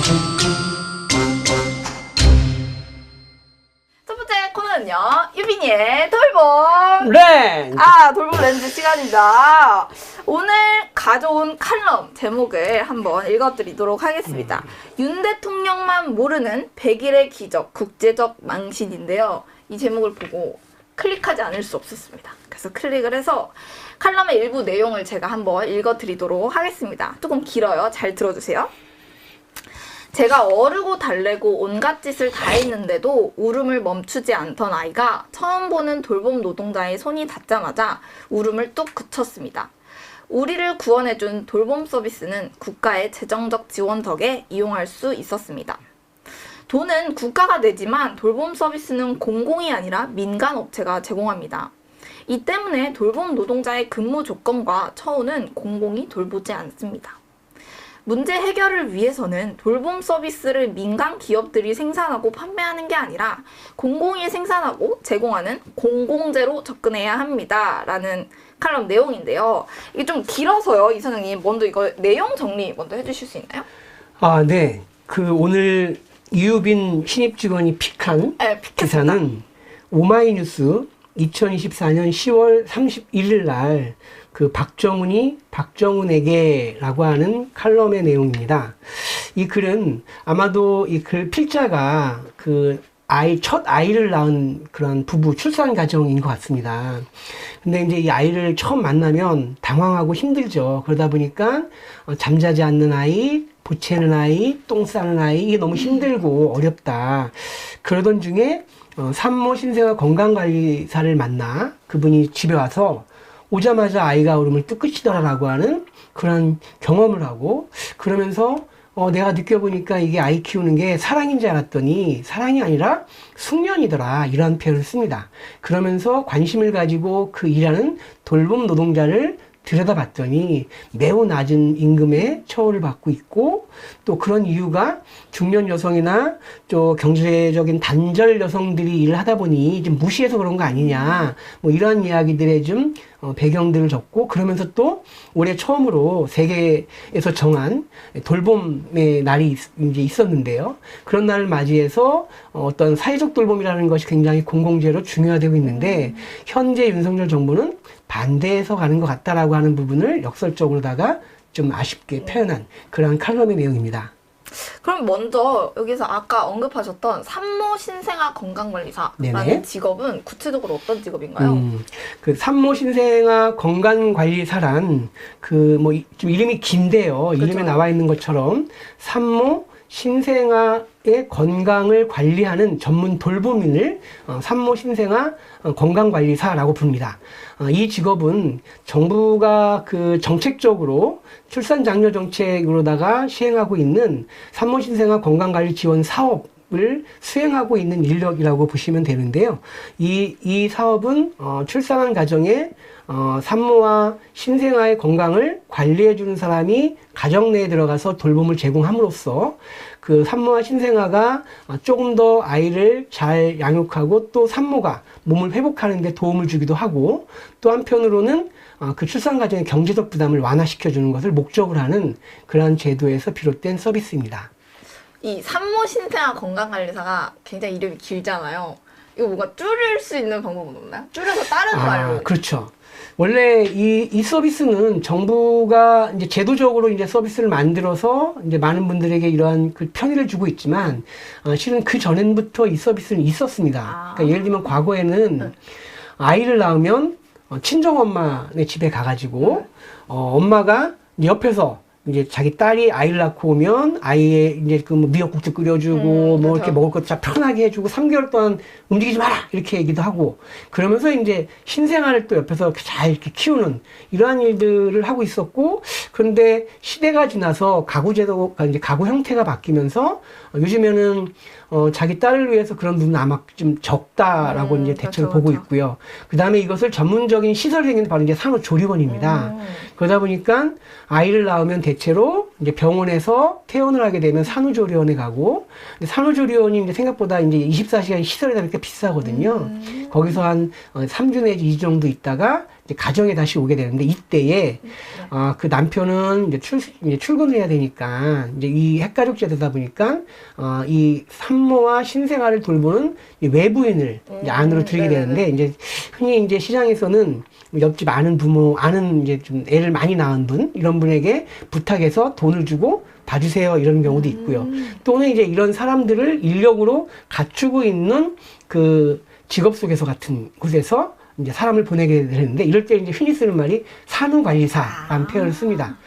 첫 번째 코너는요, 유빈이의 돌봄 렌즈! 돌봄 렌즈 시간입니다. 오늘 가져온 칼럼 제목을 한번 읽어드리도록 하겠습니다. 윤 대통령만 모르는 100일의 기적, 국제적 망신인데요. 이 제목을 보고 클릭하지 않을 수 없었습니다. 그래서 클릭을 해서 칼럼의 일부 내용을 제가 한번 읽어드리도록 하겠습니다. 조금 길어요. 잘 들어주세요. 제가 어르고 달래고 온갖 짓을 다 했는데도 울음을 멈추지 않던 아이가 처음 보는 돌봄 노동자의 손이 닿자마자 울음을 뚝 그쳤습니다. 우리를 구원해준 돌봄 서비스는 국가의 재정적 지원 덕에 이용할 수 있었습니다. 돈은 국가가 내지만 돌봄 서비스는 공공이 아니라 민간 업체가 제공합니다. 이 때문에 돌봄 노동자의 근무 조건과 처우는 공공이 돌보지 않습니다. 문제 해결을 위해서는 돌봄 서비스를 민간 기업들이 생산하고 판매하는 게 아니라 공공이 생산하고 제공하는 공공재로 접근해야 합니다. 라는 칼럼 내용인데요. 이게 좀 길어서요. 이사장님, 먼저 이거 내용 정리 먼저 해주실 수 있나요? 네. 오늘 이유빈 신입 직원이 픽한 기사는 오마이뉴스 2024년 10월 31일 날 박정훈에게라고 하는 칼럼의 내용입니다. 이 글은 아마도 이 글 필자가 첫 아이를 낳은 그런 부부 출산 가정인 것 같습니다. 근데 이제 이 아이를 처음 만나면 당황하고 힘들죠. 그러다 보니까 잠자지 않는 아이, 보채는 아이, 똥 싸는 아이, 이게 너무 힘들고 어렵다. 그러던 중에 산모 신생아 건강관리사를 만나 그분이 집에 와서 오자마자 아이가 울음을 뚝 그치더라라고 하는 그런 경험을 하고, 그러면서 내가 느껴보니까 이게 아이 키우는 게 사랑인 줄 알았더니 사랑이 아니라 숙련이더라, 이런 표현을 씁니다. 그러면서 관심을 가지고 그 일하는 돌봄 노동자를 들여다봤더니 매우 낮은 임금의 처우를 받고 있고, 또 그런 이유가 중년 여성이나 또 경제적인 단절 여성들이 일을 하다 보니 좀 무시해서 그런 거 아니냐, 뭐 이런 이야기들의 좀 배경들을 적고, 그러면서 또 올해 처음으로 세계에서 정한 돌봄의 날이 이제 있었는데요. 그런 날을 맞이해서 어떤 사회적 돌봄이라는 것이 굉장히 공공재로 중요화되고 있는데, 현재 윤석열 정부는 반대해서 가는 것 같다라고 하는 부분을 역설적으로다가 좀 아쉽게 표현한 그러한 칼럼의 내용입니다. 그럼 먼저 여기서 아까 언급하셨던 산모 신생아 건강관리사라는 네네. 직업은 구체적으로 어떤 직업인가요? 산모 신생아 건강관리사란 좀 이름이 긴데요. 그렇죠. 이름에 나와 있는 것처럼 산모 신생아의 건강을 관리하는 전문 돌봄인을 산모 신생아 건강관리사라고 부릅니다. 이 직업은 정부가 정책적으로 출산 장려 정책으로다가 시행하고 있는 산모 신생아 건강관리 지원 사업을 수행하고 있는 인력이라고 보시면 되는데요. 이 사업은 출산한 가정에 산모와 신생아의 건강을 관리해 주는 사람이 가정 내에 들어가서 돌봄을 제공함으로써 그 산모와 신생아가 조금 더 아이를 잘 양육하고, 또 산모가 몸을 회복하는 데 도움을 주기도 하고, 또 한편으로는 그 출산 과정의 경제적 부담을 완화시켜 주는 것을 목적으로 하는 그러한 제도에서 비롯된 서비스입니다. 이 산모 신생아 건강관리사가 굉장히 이름이 길잖아요. 이거 뭔가 줄일 수 있는 방법은 없나요? 줄여서 다른 말로. 그렇죠. 원래 이 서비스는 정부가 이제 제도적으로 이제 서비스를 만들어서 이제 많은 분들에게 이러한 그 편의를 주고 있지만, 실은 그 전부터 이 서비스는 있었습니다. 그러니까 예를 들면 과거에는 아이를 낳으면 친정엄마네 집에 가가지고 엄마가 옆에서 이제 자기 딸이 아이를 낳고 오면 아이의 이제 미역국도 끓여주고 뭐 이렇게 먹을 것도 잘 편하게 해주고 3개월 동안 움직이지 마라 이렇게 얘기도 하고, 그러면서 이제 신생아를 또 옆에서 잘 이렇게 키우는 이러한 일들을 하고 있었고, 그런데 시대가 지나서 가구 제도가 이제 가구 형태가 바뀌면서 요즘에는 자기 딸을 위해서 그런 분은 아마 좀 적다라고 이제 대체로 보고 있고요. 그 다음에 이것을 전문적인 시설이 생긴 바로 이제 산후조리원입니다. 그러다 보니까 아이를 낳으면 대체로 이제 병원에서 퇴원을 하게 되면 산후조리원에 가고, 근데 산후조리원이 이제 생각보다 이제 24시간 시설이 다 비싸거든요. 거기서 한 3주 내지 2주 정도 있다가 이제 가정에 다시 오게 되는데, 이때에 그 남편은 이제 출근을 해야 되니까 이제 이 핵가족제 되다 보니까 이 산모와 신생아를 돌보는 이 외부인을 이제 안으로 들이게 되는데, 이제 흔히 이제 시장에서는 옆집 아는 부모, 아는 이제 좀 애를 많이 낳은 분, 이런 분에게 부탁해서 돈을 주고 봐주세요, 이런 경우도 있고요. 또는 이제 이런 사람들을 인력으로 갖추고 있는 그 직업소개서 같은 곳에서 이제 사람을 보내게 되는데, 이럴 때 이제 흔히 쓰는 말이 산후관리사라는 표현을 씁니다.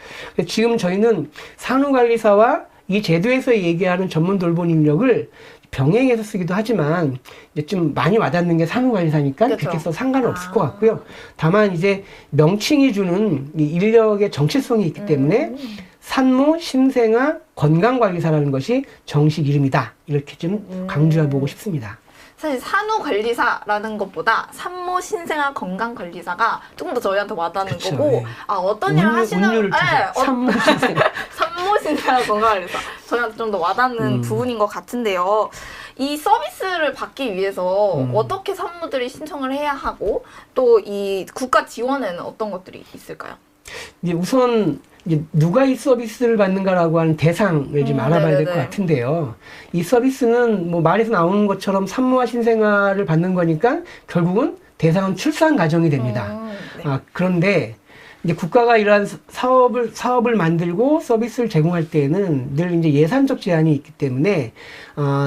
지금 저희는 산후관리사와 이 제도에서 얘기하는 전문 돌봄 인력을 병행해서 쓰기도 하지만, 이제 좀 많이 와닿는 게 산후관리사니까 그렇죠. 그렇게 해서 상관은 없을 것 같고요. 다만 이제 명칭이 주는 이 인력의 정체성이 있기 때문에 산모, 신생아, 건강관리사라는 것이 정식 이름이다, 이렇게 좀 강조해보고 싶습니다. 사실 산후관리사라는 것보다 산모, 신생아, 건강관리사가 조금 더 저희한테 와닿는 그쵸, 거고, 네. 어떤 일을 하시는 운율을 산모, 신생아. 산모, 신생아, 건강관리사 저희한테 좀 더 와닿는 부분인 것 같은데요. 이 서비스를 받기 위해서 어떻게 산모들이 신청을 해야 하고, 또 이 국가 지원에는 어떤 것들이 있을까요? 이제 우선 이제 누가 이 서비스를 받는가라고 하는 대상을 좀 알아봐야 될 것 같은데요. 이 서비스는 뭐 말에서 나오는 것처럼 산모와 신생아를 받는 거니까 결국은 대상은 출산 가정이 됩니다. 네. 그런데 이제 국가가 이러한 사업을 만들고 서비스를 제공할 때에는 늘 이제 예산적 제한이 있기 때문에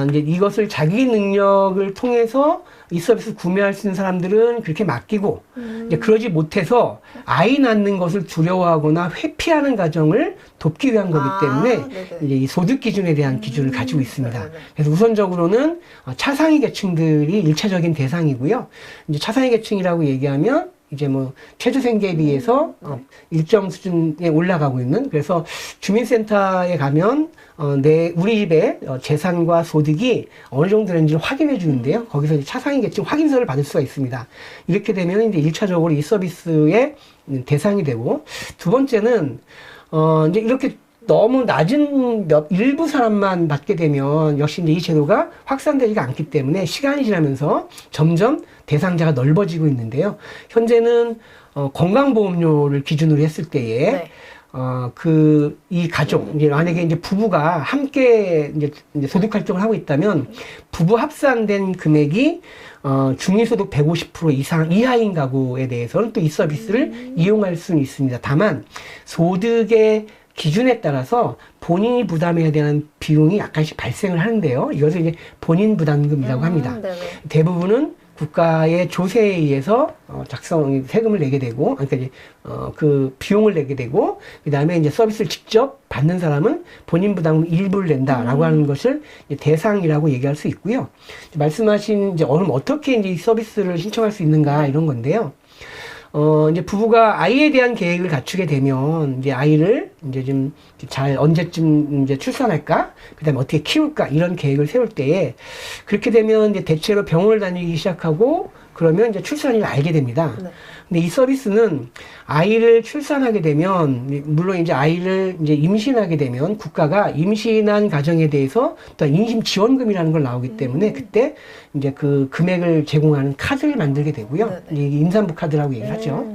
이제 이것을 자기 능력을 통해서 이 서비스 구매할 수 있는 사람들은 그렇게 맡기고, 이제 그러지 못해서 아이 낳는 것을 두려워하거나 회피하는 가정을 돕기 위한 거기 때문에 이제 이 소득 기준에 대한 기준을 가지고 있습니다. 네네. 그래서 우선적으로는 차상위 계층들이 일차적인 대상이고요. 이제 차상위 계층이라고 얘기하면 이제 뭐 최저 생계에 비해서 일정 수준에 올라가고 있는, 그래서 주민센터에 가면 우리 집의 재산과 소득이 어느 정도 되는지를 확인해 주는데요. 거기서 이제 차상위 계층 확인서를 받을 수가 있습니다. 이렇게 되면 이제 1차적으로 이 서비스의 대상이 되고, 두 번째는 이제 이렇게 너무 낮은 일부 사람만 받게 되면 역시 이제 이 제도가 확산되지가 않기 때문에 시간이 지나면서 점점 대상자가 넓어지고 있는데요. 현재는 건강보험료를 기준으로 했을 때에 이 가족, 이제 만약에 이제 부부가 함께 이제 소득 활동을 하고 있다면 부부 합산된 금액이 중위소득 150% 이상 이하인 가구에 대해서는 또 이 서비스를 이용할 수는 있습니다. 다만 소득의 기준에 따라서 본인이 부담해야 되는 비용이 약간씩 발생을 하는데요. 이것을 이제 본인 부담금이라고 합니다. 대부분은 국가의 조세에 의해서 세금을 내게 되고, 그러니까 이제 그 비용을 내게 되고, 그 다음에 이제 서비스를 직접 받는 사람은 본인 부담금 일부를 낸다라고 하는 것을 대상이라고 얘기할 수 있고요. 말씀하신 이제 어떻게 이제 이 서비스를 신청할 수 있는가, 이런 건데요. 이제 부부가 아이에 대한 계획을 갖추게 되면 이제 아이를 이제 좀 잘 언제쯤 이제 출산할까, 그다음에 어떻게 키울까, 이런 계획을 세울 때에 그렇게 되면 이제 대체로 병원을 다니기 시작하고, 그러면 이제 출산을 알게 됩니다. 근데 이 서비스는 아이를 출산하게 되면, 물론 이제 아이를 이제 임신하게 되면 국가가 임신한 가정에 대해서 또 임신 지원금이라는 걸 나오기 때문에 그때 이제 그 금액을 제공하는 카드를 만들게 되고요. 이제 임산부 카드라고 얘기를 하죠.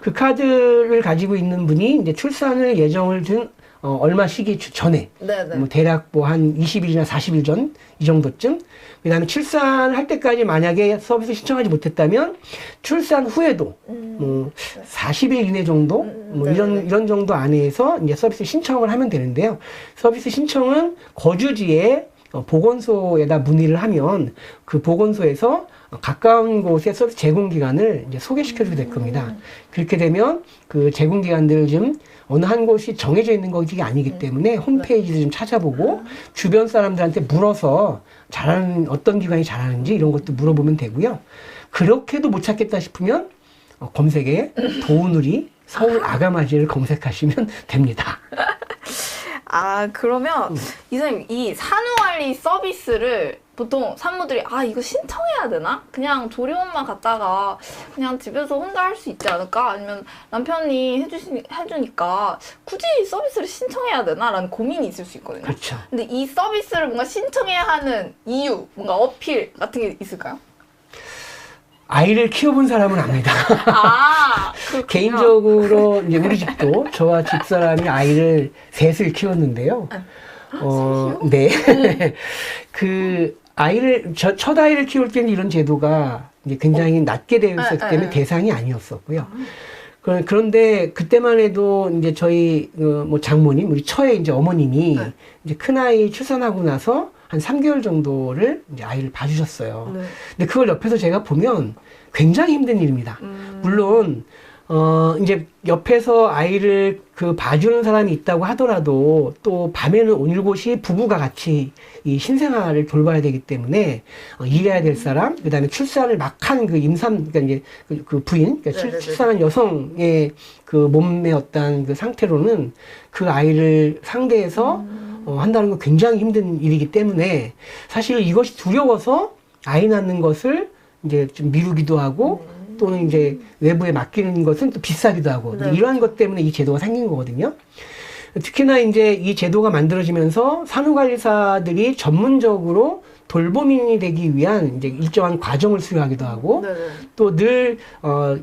그 카드를 가지고 있는 분이 이제 출산을 예정을 둔 얼마 시기 전에, 뭐 대략 뭐 한 20일이나 40일 전, 이 정도쯤, 그 다음에 출산할 때까지 만약에 서비스 신청하지 못했다면 출산 후에도 뭐 40일 이내 정도, 뭐 이런 정도 안에서 이제 서비스 신청을 하면 되는데요. 서비스 신청은 거주지에 보건소에다 문의를 하면 그 보건소에서 가까운 곳의 서비스 제공기관을 이제 소개시켜주게 될 겁니다. 그렇게 되면 그 제공기관들을 좀 어느 한 곳이 정해져 있는 것이 아니기 때문에 홈페이지를 좀 찾아보고 주변 사람들한테 물어서 어떤 기관이 잘하는지 이런 것도 물어보면 되고요. 그렇게도 못 찾겠다 싶으면 검색에 도우누리 서울 아가마지를 검색하시면 됩니다. 그러면 이선생님, 이 산후관리 정말 이 서비스를 보통 산모들이 이거 신청해야 되나? 그냥 조리원만 갔다가 그냥 집에서 혼자 할 수 있지 않을까? 아니면 남편이 해주니까 굳이 서비스를 신청해야 되나? 라는 고민이 있을 수 있거든요. 그렇죠. 근데 이 서비스를 뭔가 신청해야 하는 이유, 뭔가 어필 같은 게 있을까요? 아이를 키워본 사람은 압니다. 그렇군요. 개인적으로 이제 우리 집도 저와 집사람이 아이를 셋을 키웠는데요. 네. 첫 아이를 키울 때는 이런 제도가 이제 굉장히 낮게 되어 있었기 때문에 대상이 아니었었고요. 그런데 그때만 해도 이제 저희 뭐 장모님, 우리 처의 이제 어머님이 이제 큰아이 출산하고 나서 한 3개월 정도를 이제 아이를 봐주셨어요. 네. 근데 그걸 옆에서 제가 보면 굉장히 힘든 일입니다. 물론, 이제 옆에서 아이를 봐주는 사람이 있다고 하더라도 또 밤에는 온일곳이 부부가 같이 이 신생아를 돌봐야 되기 때문에 일해야 될 사람, 그 다음에 출산을 막한 그러니까 이제 그 부인, 그러니까 출산한 여성의 그 몸의 어떤 그 상태로는 그 아이를 상대해서 한다는 건 굉장히 힘든 일이기 때문에 사실 이것이 두려워서 아이 낳는 것을 이제 좀 미루기도 하고 또는 이제 외부에 맡기는 것은 또 비싸기도 하고 이러한 것 때문에 이 제도가 생긴 거거든요. 특히나 이제 이 제도가 만들어지면서 산후관리사들이 전문적으로 돌보민이 되기 위한 이제 일정한 과정을 수료하기도 하고 또 늘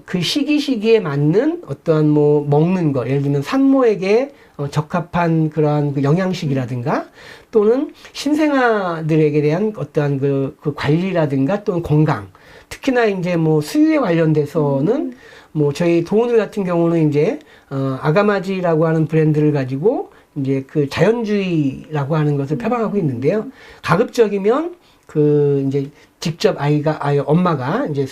그 시기에 맞는 어떠한 뭐 먹는 거, 예를 들면 산모에게 적합한 그러한 그 영양식이라든가 또는 신생아들에게 대한 어떠한 그 관리라든가 또는 건강, 특히나 이제 뭐 수유에 관련돼서는 뭐 저희 도우들 같은 경우는 이제 아가마지라고 하는 브랜드를 가지고 이제 그 자연주의라고 하는 것을 표방하고 있는데요. 가급적이면 이제 직접 엄마가 이제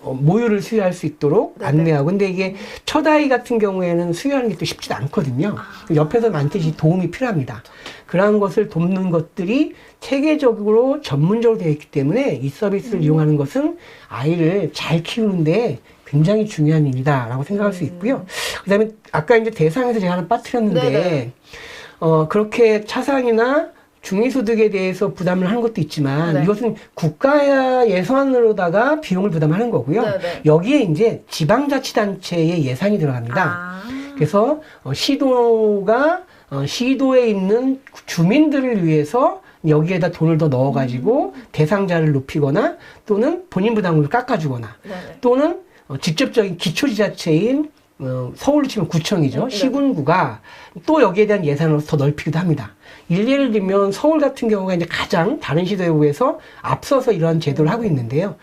모유를 수유할 수 있도록 안내하고. 근데 이게 첫 아이 같은 경우에는 수유하는 게 또 쉽지도 않거든요. 옆에서 반드시 도움이 필요합니다. 그러한 것을 돕는 것들이 체계적으로 전문적으로 되어 있기 때문에 이 서비스를 이용하는 것은 아이를 잘 키우는데 굉장히 중요한 일이다라고 생각할 수 있고요. 그다음에 아까 이제 대상에서 제가 하나 빠뜨렸는데 그렇게 차상이나 중위소득에 대해서 부담을 하는 것도 있지만 이것은 국가 예산으로다가 비용을 부담하는 거고요. 여기에 이제 지방자치단체의 예산이 들어갑니다. 그래서 시도에 있는 주민들을 위해서 여기에다 돈을 더 넣어가지고 대상자를 높이거나 또는 본인 부담금을 깎아주거나 또는 직접적인 기초지자체인 서울로 치면 구청이죠. 시군구가 또 여기에 대한 예산을 더 넓히기도 합니다. 예를 들면 서울 같은 경우가 이제 가장 다른 시도에 비해서 앞서서 이러한 제도를 하고 있는데요.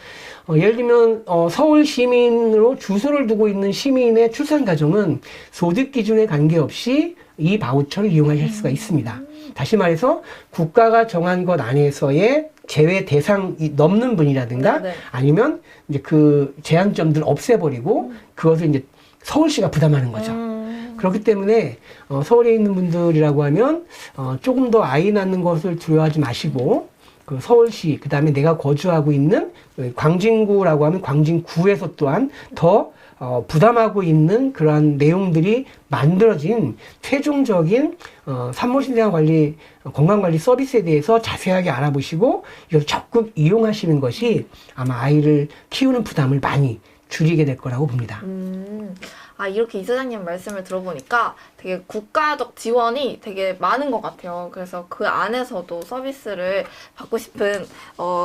예를 들면 서울 시민으로 주소를 두고 있는 시민의 출산 가정은 소득 기준에 관계없이 이 바우처를 이용하실 수가 있습니다. 다시 말해서 국가가 정한 것 안에서의 제외 대상이 넘는 분이라든가 아니면 이제 그 제한점들을 없애버리고 그것을 이제 서울시가 부담하는 거죠. 그렇기 때문에 서울에 있는 분들이라고 하면 조금 더 아이 낳는 것을 두려워하지 마시고 그 서울시 그다음에 내가 거주하고 있는 광진구라고 하면 광진구에서 또한 더 부담하고 있는 그러한 내용들이 만들어진 최종적인 산모신생아 관리 건강관리 서비스에 대해서 자세하게 알아보시고 이걸 적극 이용하시는 것이 아마 아이를 키우는 부담을 많이 줄이게 될 거라고 봅니다. 이렇게 이사장님 말씀을 들어보니까 되게 국가적 지원이 되게 많은 것 같아요. 그래서 그 안에서도 서비스를 받고 싶은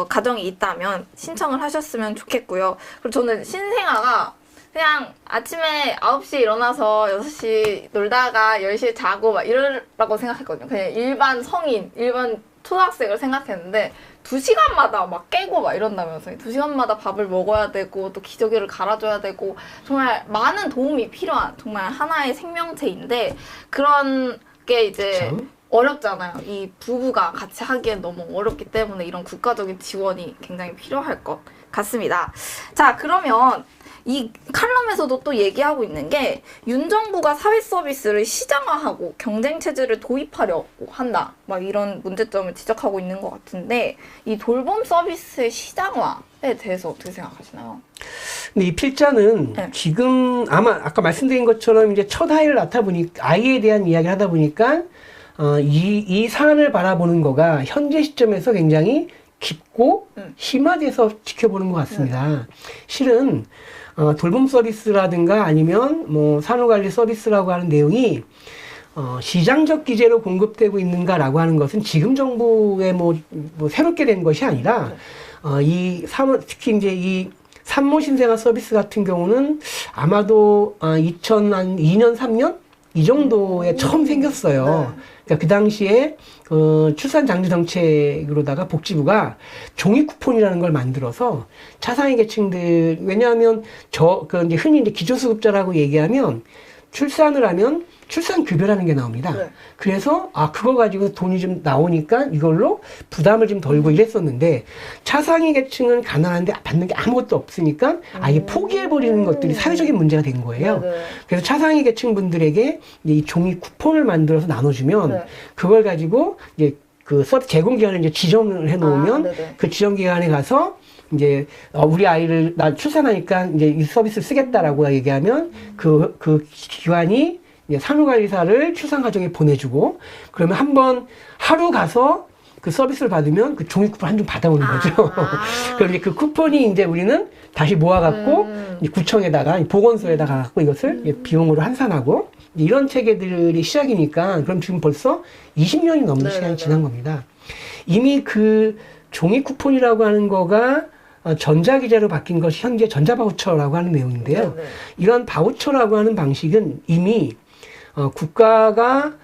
가정이 있다면 신청을 하셨으면 좋겠고요. 그리고 저는 신생아가 그냥 아침에 9시에 일어나서 6시 놀다가 10시에 자고 막 이러라고 생각했거든요. 그냥 일반 성인, 일반 초등학생을 생각했는데 2시간마다 막 깨고 막 이런다면서요. 2시간마다 밥을 먹어야 되고 또 기저귀를 갈아줘야 되고 정말 많은 도움이 필요한 정말 하나의 생명체인데 그런 게 이제 그렇죠. 어렵잖아요. 이 부부가 같이 하기엔 너무 어렵기 때문에 이런 국가적인 지원이 굉장히 필요할 것 같습니다. 자, 그러면 이 칼럼에서도 또 얘기하고 있는 게 윤 정부가 사회 서비스를 시장화하고 경쟁 체제를 도입하려고 한다. 막 이런 문제점을 지적하고 있는 것 같은데 이 돌봄 서비스의 시장화에 대해서 어떻게 생각하시나요? 근데 이 필자는 지금 아마 아까 말씀드린 것처럼 이제 첫 아이를 낳다 보니 아이에 대한 이야기를 하다 보니까 이 사안을 바라보는 거가 현재 시점에서 굉장히 깊고 심화돼서 지켜보는 것 같습니다. 실은 돌봄 서비스라든가 아니면 뭐 산후관리 서비스라고 하는 내용이 시장적 기제로 공급되고 있는가라고 하는 것은 지금 정부의 뭐 새롭게 된 것이 아니라 특히 이제 이 산모 신생아 서비스 같은 경우는 아마도 2002년 3년 이 정도에 처음 생겼어요. 그러니까 그 당시에 출산 장려 정책으로다가 복지부가 종이 쿠폰이라는 걸 만들어서 차상위 계층들, 왜냐하면 이제 흔히 이제 기초수급자라고 얘기하면 출산을 하면 출산급여라는 게 나옵니다. 네. 그래서 그거 가지고 돈이 좀 나오니까 이걸로 부담을 좀 덜고 이랬었는데 차상위 계층은 가난한데 받는 게 아무것도 없으니까 아예 포기해버리는 것들이 사회적인 문제가 된 거예요. 네. 그래서 차상위 계층 분들에게 이 종이 쿠폰을 만들어서 나눠주면 네. 그걸 가지고 이제 그 서비스 제공 기간을 이제 지정을 해놓으면 그 지정 기간에 가서 이제 우리 아이를 나 출산하니까 이제 이 서비스를 쓰겠다라고 얘기하면 그 기관이 산후관리사를 출산 과정에 보내주고 그러면 한번 하루 가서 그 서비스를 받으면 그 종이 쿠폰 한 장 받아오는 거죠. 그럼 이제 그 쿠폰이 이제 우리는 다시 모아갖고 구청에다가 보건소에다가 갖고 이것을 비용으로 환산하고 이런 체계들이 시작이니까 그럼 지금 벌써 20년이 넘는 시간이 지난 겁니다. 이미 그 종이 쿠폰이라고 하는 거가 전자기재로 바뀐 것이 현재 전자바우처라고 하는 내용인데요. 이런 바우처라고 하는 방식은 이미 국가가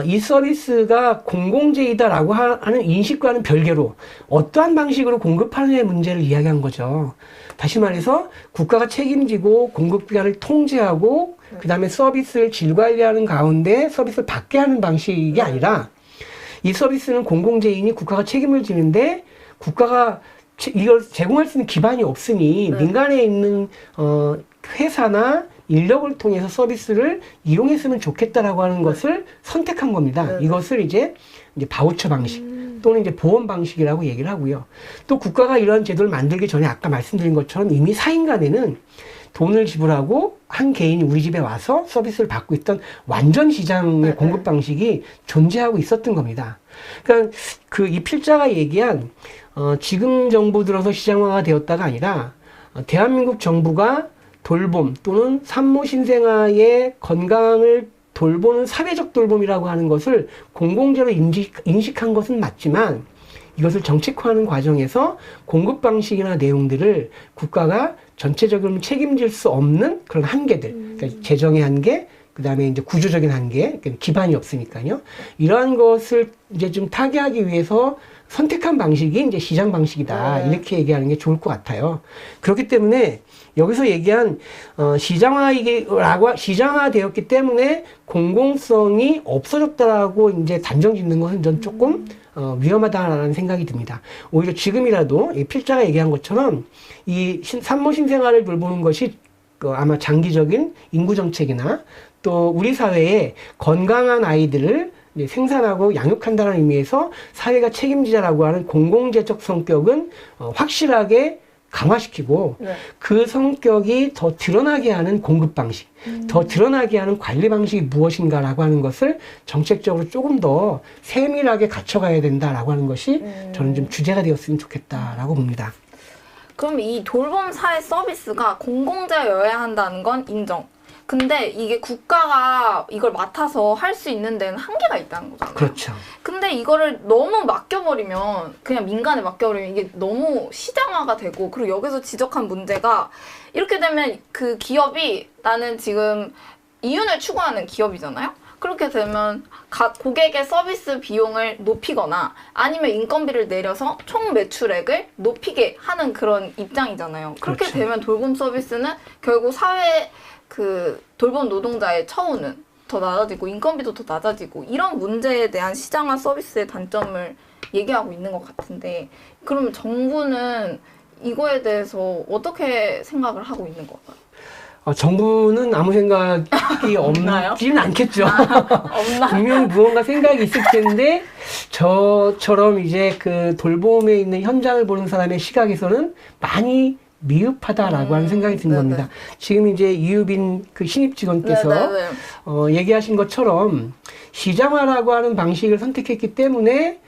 이 서비스가 공공재이다라고 하는 인식과는 별개로 어떠한 방식으로 공급하느냐의 문제를 이야기한 거죠. 다시 말해서 국가가 책임지고 공급기관을 통제하고 그 다음에 서비스를 질관리하는 가운데 서비스를 받게 하는 방식이 아니라 이 서비스는 공공재이니 국가가 책임을 지는데 국가가 이걸 제공할 수 있는 기반이 없으니 민간에 있는 회사나 인력을 통해서 서비스를 이용했으면 좋겠다라고 하는 것을 선택한 겁니다. 이것을 이제 바우처 방식 또는 이제 보험 방식이라고 얘기를 하고요. 또 국가가 이런 제도를 만들기 전에 아까 말씀드린 것처럼 이미 사인간에는 돈을 지불하고 한 개인이 우리 집에 와서 서비스를 받고 있던 완전 시장의 공급 방식이 존재하고 있었던 겁니다. 그러니까 이 필자가 얘기한 지금 정부 들어서 시장화가 되었다가 아니라 대한민국 정부가 돌봄 또는 산모 신생아의 건강을 돌보는 사회적 돌봄이라고 하는 것을 공공재로 인식한 것은 맞지만 이것을 정책화하는 과정에서 공급 방식이나 내용들을 국가가 전체적으로 책임질 수 없는 그런 한계들, 그러니까 재정의 한계, 그 다음에 이제 구조적인 한계, 기반이 없으니까요. 이러한 것을 이제 좀 타개하기 위해서 선택한 방식이 이제 시장 방식이다. 이렇게 얘기하는 게 좋을 것 같아요. 그렇기 때문에 여기서 얘기한 시장화되었기 때문에 공공성이 없어졌다라고 이제 단정 짓는 것은 전 조금 위험하다라는 생각이 듭니다. 오히려 지금이라도 이 필자가 얘기한 것처럼 이 산모 신생아를 돌보는 것이 아마 장기적인 인구 정책이나 또 우리 사회에 건강한 아이들을 생산하고 양육한다는 의미에서 사회가 책임지자라고 하는 공공재적 성격은 확실하게 강화시키고 그 성격이 더 드러나게 하는 공급 방식, 더 드러나게 하는 관리 방식이 무엇인가라고 하는 것을 정책적으로 조금 더 세밀하게 갖춰가야 된다라고 하는 것이 저는 좀 주제가 되었으면 좋겠다라고 봅니다. 그럼 이 돌봄 사회 서비스가 공공재여야 한다는 건 인정. 근데 이게 국가가 이걸 맡아서 할 수 있는 데는 한계가 있다는 거잖아요. 그렇죠. 근데 이거를 너무 맡겨버리면 그냥 민간에 맡겨버리면 이게 너무 시장화가 되고 그리고 여기서 지적한 문제가 이렇게 되면 그 기업이 나는 지금 이윤을 추구하는 기업이잖아요. 그렇게 되면 고객의 서비스 비용을 높이거나 아니면 인건비를 내려서 총 매출액을 높이게 하는 그런 입장이잖아요. 그렇게 그렇죠. 되면 돌봄 서비스는 결국 사회 돌봄 노동자의 처우는 더 낮아지고 인건비도 더 낮아지고 이런 문제에 대한 시장화 서비스의 단점을 얘기하고 있는 것 같은데 그러면 정부는 이거에 대해서 어떻게 생각을 하고 있는 걸까요? 정부는 아무 생각이 없지는 않겠죠. 없나? 분명히 무언가 생각이 있을 텐데 저처럼 이제 그 돌봄에 있는 현장을 보는 사람의 시각에서는 많이 미흡하다라고 하는 생각이 드는 겁니다. 지금 이제 이유빈 그 신입 직원께서 얘기하신 것처럼 시장화라고 하는 방식을 선택했기 때문에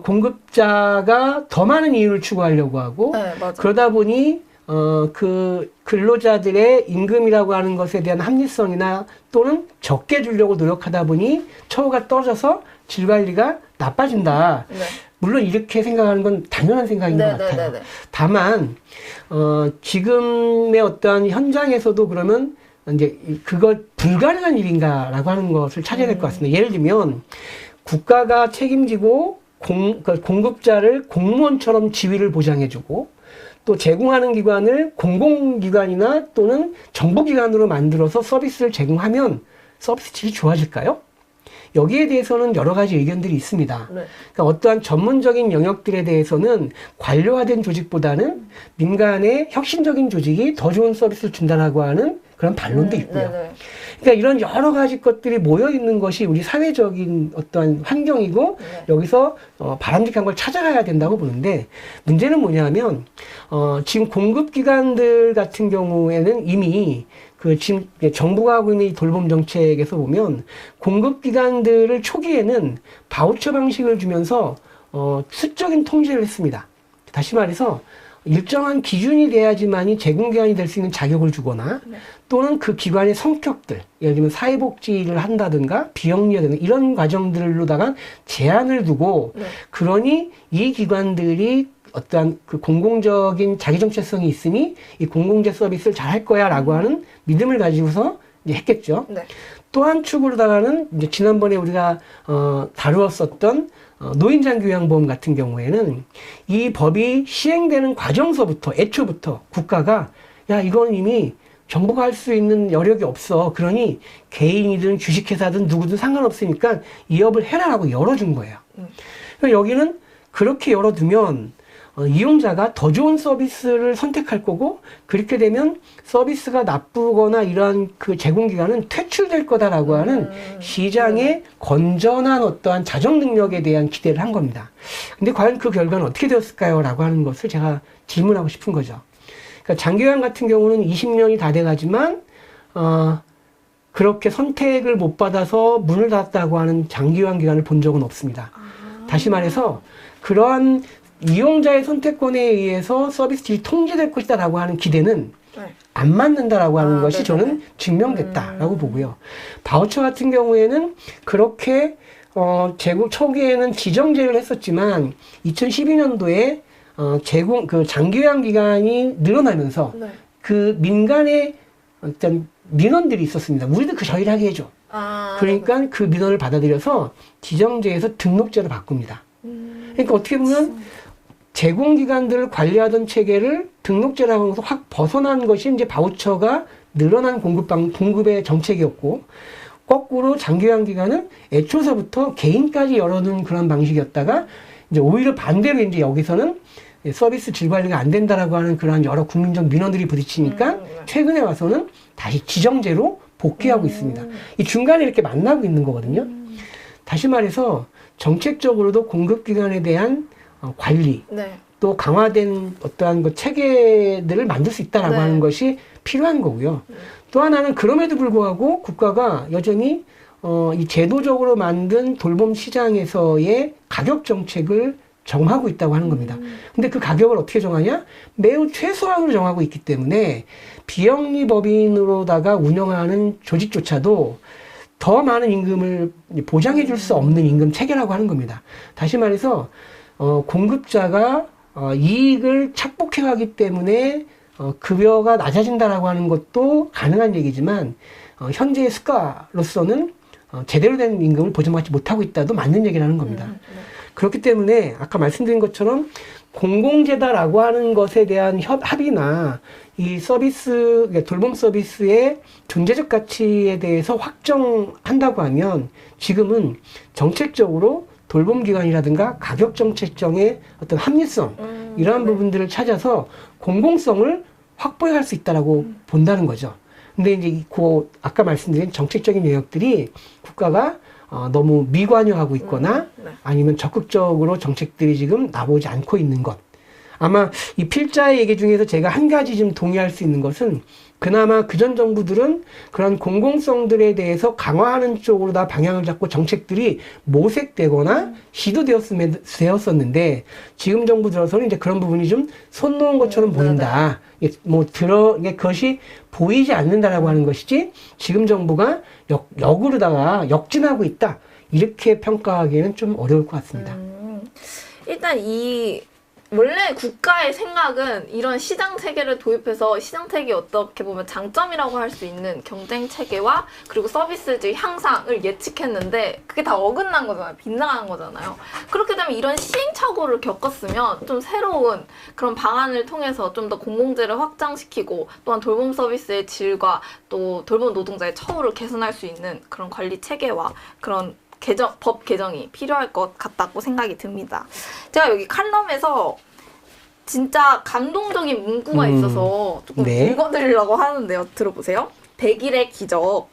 공급자가 더 많은 이윤을 추구하려고 하고 네, 맞아요. 그러다 보니 그 근로자들의 임금이라고 하는 것에 대한 합리성이나 또는 적게 주려고 노력하다 보니 처우가 떨어져서 질 관리가 나빠진다. 네. 물론 이렇게 생각하는 건 당연한 생각인 것 같아요. 다만 지금의 어떠한 현장에서도 그러면 이제 그거 불가능한 일인가라고 하는 것을 찾아야 될 것 같습니다. 예를 들면 국가가 책임지고 공급자를 공무원처럼 지위를 보장해주고 또 제공하는 기관을 공공기관이나 또는 정보기관으로 만들어서 서비스를 제공하면 서비스 질이 좋아질까요? 여기에 대해서는 여러 가지 의견들이 있습니다. 네. 그러니까 어떠한 전문적인 영역들에 대해서는 관료화된 조직보다는 민간의 혁신적인 조직이 더 좋은 서비스를 준다라고 하는 그런 반론도 있고요. 네네. 그러니까 이런 여러 가지 것들이 모여 있는 것이 우리 사회적인 어떠한 환경이고 네. 여기서 바람직한 걸 찾아가야 된다고 보는데 문제는 뭐냐면 지금 공급기관들 같은 경우에는 이미 지금 정부가 하고 있는 이 돌봄 정책에서 보면 공급기관들을 초기에는 바우처 방식을 주면서 수적인 통제를 했습니다. 다시 말해서 일정한 기준이 돼야지만이 제공기관이 될 수 있는 자격을 주거나 네. 또는 그 기관의 성격들, 예를 들면 사회복지를 한다든가 비영리화되는 이런 과정들로다가 제한을 두고 네. 그러니 이 기관들이 어떠한 그 공공적인 자기 정체성이 있으니 이 공공재 서비스를 잘 할 거야라고 하는 믿음을 가지고서 이제 했겠죠. 네. 또 한 축으로다가는 이제 지난번에 우리가 다루었었던 노인장기요양보험 같은 경우에는 이 법이 시행되는 과정서부터 애초부터 국가가 야 이건 이미 정부가 할 수 있는 여력이 없어. 그러니 개인이든 주식회사든 누구든 상관없으니까 이 업을 해라라고 열어준 거예요. 그러니까 여기는 그렇게 열어두면 이용자가 더 좋은 서비스를 선택할 거고 그렇게 되면 서비스가 나쁘거나 이러한 그 제공기관은 퇴출될 거다라고 하는 시장의 건전한 어떠한 자정 능력에 대한 기대를 한 겁니다. 근데 과연 그 결과는 어떻게 되었을까요? 라고 하는 것을 제가 질문하고 싶은 거죠. 그러니까 장기요양 같은 경우는 20년이 다 돼가지만 그렇게 선택을 못 받아서 문을 닫았다고 하는 장기요양 기관을 본 적은 없습니다. 다시 말해서 그러한 이용자의 선택권에 의해서 서비스 질이 통제될 것이다 라고 하는 기대는 네. 안 맞는다라고 하는 것이 네네네. 저는 증명됐다라고 보고요. 바우처 같은 경우에는 그렇게 제공 초기에는 지정제를 했었지만 2012년도에 장기요양 기관이 늘어나면서 네. 그 민간의 어떤 민원들이 있었습니다. 우리도 그 저희를 하게 해줘. 그러니까 그 민원을 받아들여서 지정제에서 등록제로 바꿉니다. 그러니까 어떻게 보면 제공기관들을 관리하던 체계를 등록제라고 하면서 확 벗어난 것이 이제 바우처가 늘어난 공급의 정책이었고, 거꾸로 장기요양기관은 애초서부터 개인까지 열어둔 그런 방식이었다가, 이제 오히려 반대로 이제 여기서는 서비스 질 관리가 안 된다라고 하는 그러한 여러 국민적 민원들이 부딪히니까 최근에 와서는 다시 지정제로 복귀하고 있습니다. 이 중간에 이렇게 만나고 있는 거거든요. 다시 말해서 정책적으로도 공급기관에 대한 관리, 네. 또 강화된 어떠한 그 체계들을 만들 수 있다라고 네. 하는 것이 필요한 거고요. 또 하나는 그럼에도 불구하고 국가가 여전히 이 제도적으로 만든 돌봄 시장에서의 가격 정책을 정하고 있다고 하는 겁니다. 근데 그 가격을 어떻게 정하냐? 매우 최소한으로 정하고 있기 때문에 비영리 법인으로다가 운영하는 조직조차도 더 많은 임금을 보장해 줄 수 없는 임금 체계라고 하는 겁니다. 다시 말해서 공급자가 이익을 착복해 가기 때문에 급여가 낮아진다라고 하는 것도 가능한 얘기지만 현재의 수가로서는 제대로 된 임금을 보장받지 못하고 있다도 맞는 얘기라는 겁니다. 그렇기 때문에 아까 말씀드린 것처럼 공공재다라고 하는 것에 대한 합의나 이 서비스, 돌봄 서비스의 존재적 가치에 대해서 확정한다고 하면 지금은 정책적으로 돌봄기관이라든가 가격정책정의 어떤 합리성, 이러한 부분들을 찾아서 공공성을 확보할 수 있다라고 본다는 거죠. 근데 이제 아까 말씀드린 정책적인 영역들이 국가가 너무 미관여하고 있거나 아니면 적극적으로 정책들이 지금 나오지 않고 있는 것, 아마 이 필자의 얘기 중에서 제가 한 가지 좀 동의할 수 있는 것은 그나마 그전 정부들은 그런 공공성들에 대해서 강화하는 쪽으로 다 방향을 잡고 정책들이 모색되거나 시도되었었는데 지금 정부 들어서는 이제 그런 부분이 좀 손 놓은 것처럼 보인다. 이게 이게 그것이 보이지 않는다라고 하는 것이지 지금 정부가 역으로다가 역진하고 있다. 이렇게 평가하기에는 좀 어려울 것 같습니다. 일단 원래 국가의 생각은 이런 시장 체계를 도입해서 시장 체계 어떻게 보면 장점이라고 할 수 있는 경쟁 체계와 그리고 서비스의 향상을 예측했는데 그게 다 어긋난 거잖아요. 빗나간 거잖아요. 그렇게 되면 이런 시행착오를 겪었으면 좀 새로운 그런 방안을 통해서 좀 더 공공재를 확장시키고 또한 돌봄 서비스의 질과 또 돌봄 노동자의 처우를 개선할 수 있는 그런 관리 체계와 그런 법 개정이 필요할 것 같다고 생각이 듭니다. 제가 여기 칼럼에서 진짜 감동적인 문구가 있어서 조금 네. 읽어드리려고 하는데요. 들어보세요. 100일의 기적.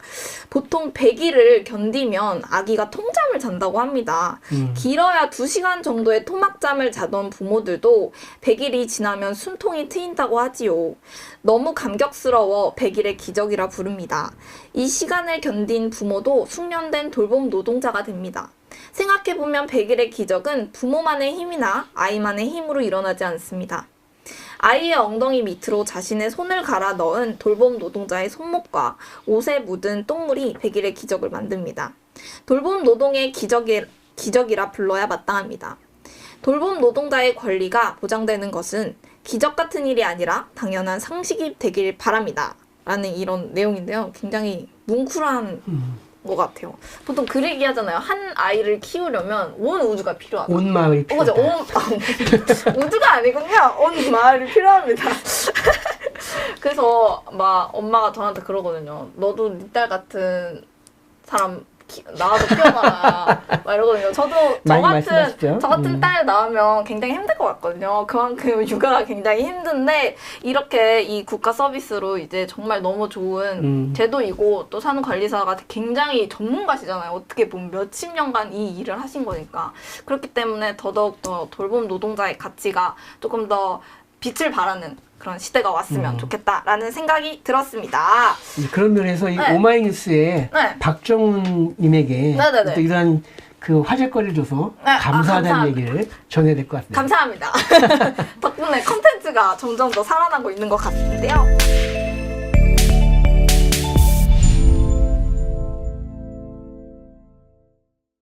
보통 100일을 견디면 아기가 통잠을 잔다고 합니다. 길어야 2시간 정도의 토막잠을 자던 부모들도 100일이 지나면 숨통이 트인다고 하지요. 너무 감격스러워 100일의 기적이라 부릅니다. 이 시간을 견딘 부모도 숙련된 돌봄 노동자가 됩니다. 생각해보면 100일의 기적은 부모만의 힘이나 아이만의 힘으로 일어나지 않습니다. 아이의 엉덩이 밑으로 자신의 손을 갈아 넣은 돌봄 노동자의 손목과 옷에 묻은 똥물이 100일의 기적을 만듭니다. 돌봄 노동의 기적이라 불러야 마땅합니다. 돌봄 노동자의 권리가 보장되는 것은 기적 같은 일이 아니라 당연한 상식이 되길 바랍니다. 라는 이런 내용인데요. 굉장히 뭉클한 것 같아요. 보통 그 얘기 하잖아요. 한 아이를 키우려면 온 우주가 필요하다. 온 마을이 필요하다. 우주가 아니군요. 온 마을이 필요합니다. 그래서 막 엄마가 저한테 그러거든요. 너도 네 딸 같은 사람 나와서 키워봐라. 막 이러거든요. 저도 저 같은 딸 낳으면 굉장히 힘들 것 같거든요. 그만큼 육아가 굉장히 힘든데 이렇게 이 국가 서비스로 이제 정말 너무 좋은 제도이고 또 산후관리사가 굉장히 전문가시잖아요. 어떻게 보면 몇십 년간 이 일을 하신 거니까. 그렇기 때문에 더더욱 더 돌봄 노동자의 가치가 조금 더 빛을 발하는 그런 시대가 왔으면 좋겠다라는 생각이 들었습니다. 그런 면에서 이 오마이뉴스에 박정훈님에게 또 이러한 그 화제거리를 줘서 감사하다는 얘기를 전해야 될 것 같습니다. 감사합니다. 덕분에 컨텐츠가 점점 더 살아나고 있는 것 같은데요.